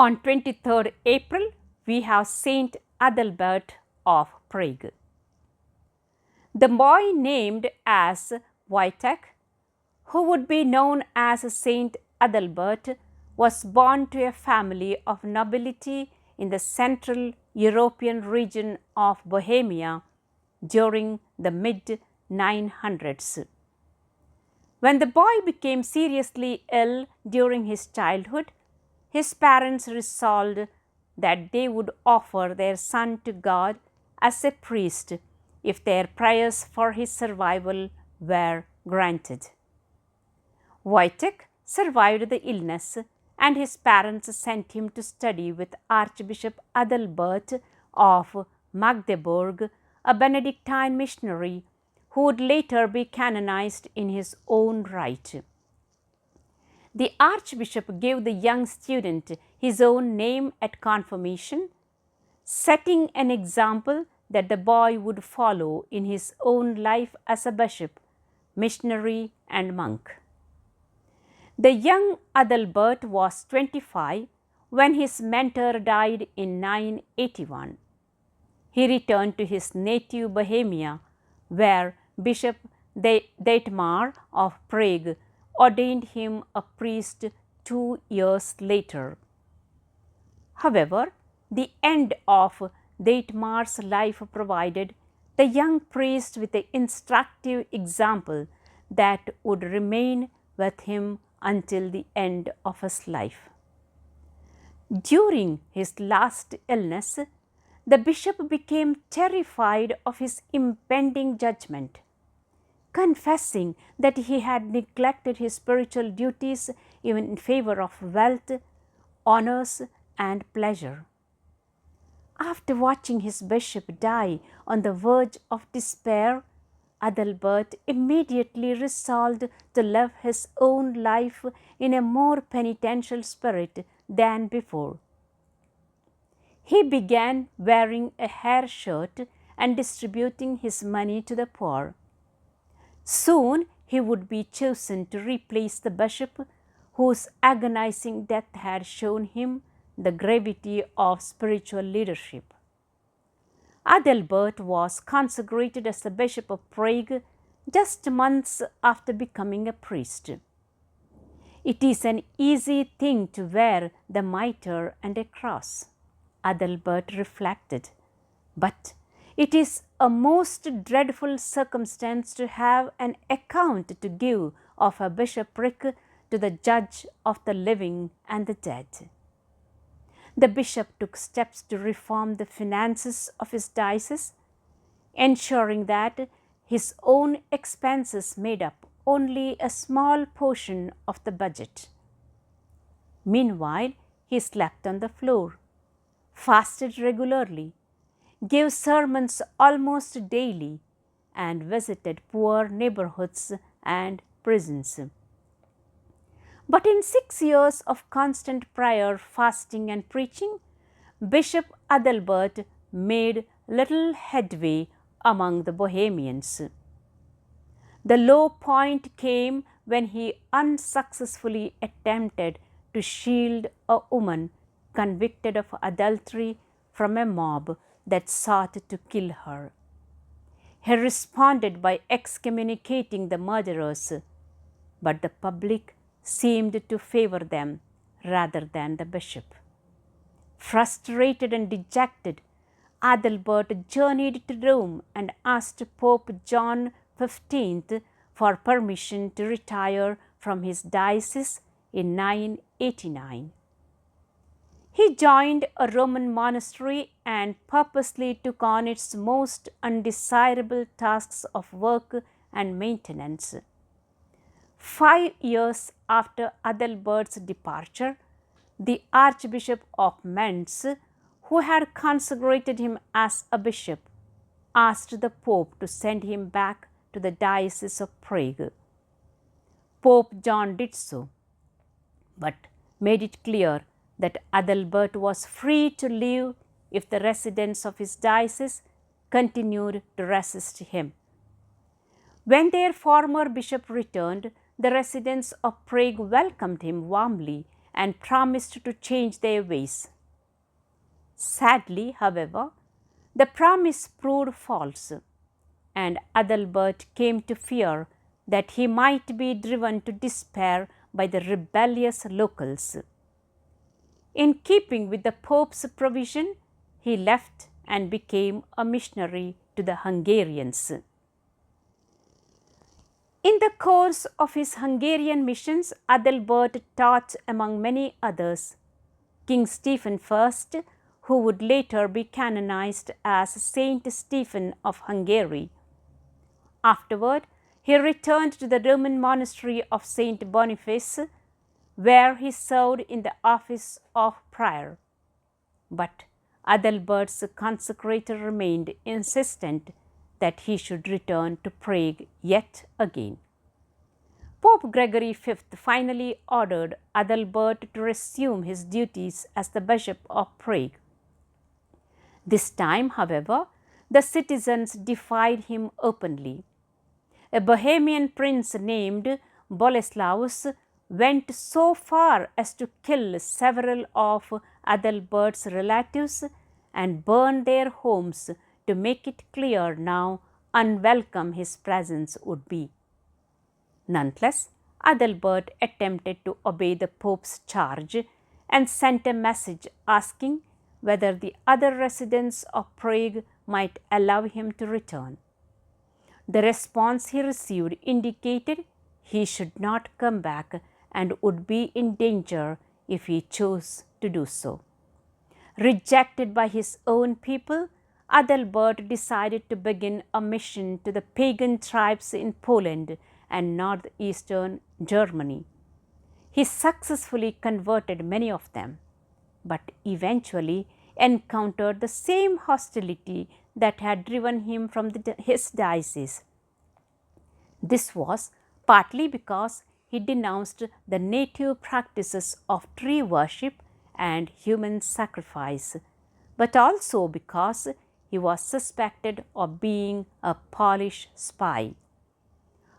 On 23rd April, we have Saint Adalbert of Prague. The boy named as Wojtek, who would be known as Saint Adalbert, was born to a family of nobility in the Central European region of Bohemia during the mid-900s. When the boy became seriously ill during his childhood, his parents resolved that they would offer their son to God as a priest if their prayers for his survival were granted. Wojtek survived the illness, and his parents sent him to study with Archbishop Adalbert of Magdeburg, a Benedictine missionary who would later be canonized in his own right. The Archbishop gave the young student his own name at confirmation, setting an example that the boy would follow in his own life as a bishop, missionary, and monk. The young Adalbert was 25 when his mentor died in 981. He returned to his native Bohemia, where Bishop Adalbert of Prague ordained him a priest 2 years later. However, the end of Adalbert's life provided the young priest with an instructive example that would remain with him until the end of his life. During his last illness, the bishop became terrified of his impending judgment, confessing that he had neglected his spiritual duties even in favor of wealth, honors, and pleasure. After watching his bishop die on the verge of despair, Adalbert immediately resolved to live his own life in a more penitential spirit than before. He began wearing a hair shirt and distributing his money to the poor. Soon he would be chosen to replace the bishop whose agonizing death had shown him the gravity of spiritual leadership. Adalbert was consecrated as the Bishop of Prague just months after becoming a priest. It is an easy thing to wear the mitre and a cross, Adalbert reflected, but it is a most dreadful circumstance to have an account to give of a bishopric to the judge of the living and the dead. The bishop took steps to reform the finances of his diocese, ensuring that his own expenses made up only a small portion of the budget. Meanwhile, he slept on the floor, fasted regularly, gave sermons almost daily, and visited poor neighborhoods and prisons. But in 6 years of constant prayer, fasting, and preaching, Bishop Adalbert made little headway among the Bohemians. The low point came when he unsuccessfully attempted to shield a woman convicted of adultery from a mob that sought to kill her. He responded by excommunicating the murderers, but the public seemed to favor them rather than the bishop. Frustrated and dejected, Adalbert journeyed to Rome and asked Pope John XV for permission to retire from his diocese in 989. He joined a Roman monastery and purposely took on its most undesirable tasks of work and maintenance. 5 years after Adalbert's departure, the Archbishop of Mainz, who had consecrated him as a bishop, asked the Pope to send him back to the Diocese of Prague. Pope John did so, but made it clear that Adalbert was free to leave if the residents of his diocese continued to resist him. When their former bishop returned, the residents of Prague welcomed him warmly and promised to change their ways. Sadly, however, the promise proved false, and Adalbert came to fear that he might be driven to despair by the rebellious locals. In keeping with the Pope's provision, he left and became a missionary to the Hungarians. In the course of his Hungarian missions, Adalbert taught, among many others, King Stephen I, who would later be canonized as Saint Stephen of Hungary. Afterward, he returned to the Roman monastery of Saint Boniface, where he served in the office of prior. But Adalbert's consecrator remained insistent that he should return to Prague yet again. Pope Gregory V finally ordered Adalbert to resume his duties as the Bishop of Prague. This time, however, the citizens defied him openly. A Bohemian prince named Boleslaus went so far as to kill several of Adalbert's relatives and burn their homes to make it clear how unwelcome his presence would be. Nonetheless, Adalbert attempted to obey the Pope's charge and sent a message asking whether the other residents of Prague might allow him to return. The response he received indicated he should not come back and would be in danger if he chose to do so. Rejected by his own people, Adalbert decided to begin a mission to the pagan tribes in Poland and northeastern Germany. He successfully converted many of them, but eventually encountered the same hostility that had driven him from his diocese. This was partly because he denounced the native practices of tree worship and human sacrifice, but also because he was suspected of being a Polish spy.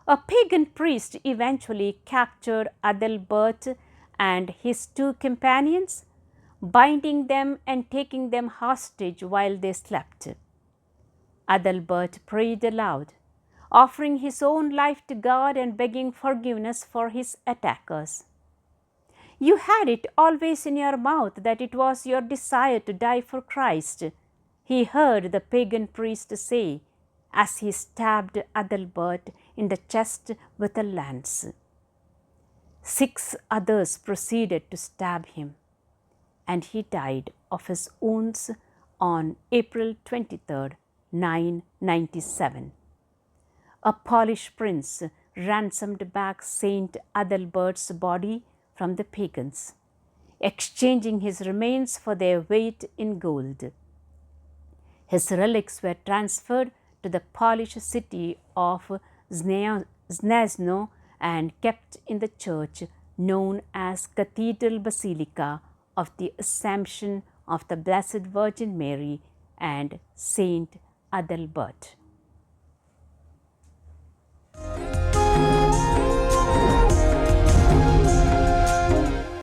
A pagan priest eventually captured Adalbert and his two companions, binding them and taking them hostage while they slept. Adalbert prayed aloud, offering his own life to God and begging forgiveness for his attackers. "You had it always in your mouth that it was your desire to die for Christ," he heard the pagan priest say as he stabbed Adalbert in the chest with a lance. 6 others proceeded to stab him, and he died of his wounds on April 23, 997. A Polish prince ransomed back Saint Adalbert's body from the pagans, exchanging his remains for their weight in gold. His relics were transferred to the Polish city of Znezno and kept in the church known as Cathedral Basilica of the Assumption of the Blessed Virgin Mary and Saint Adalbert.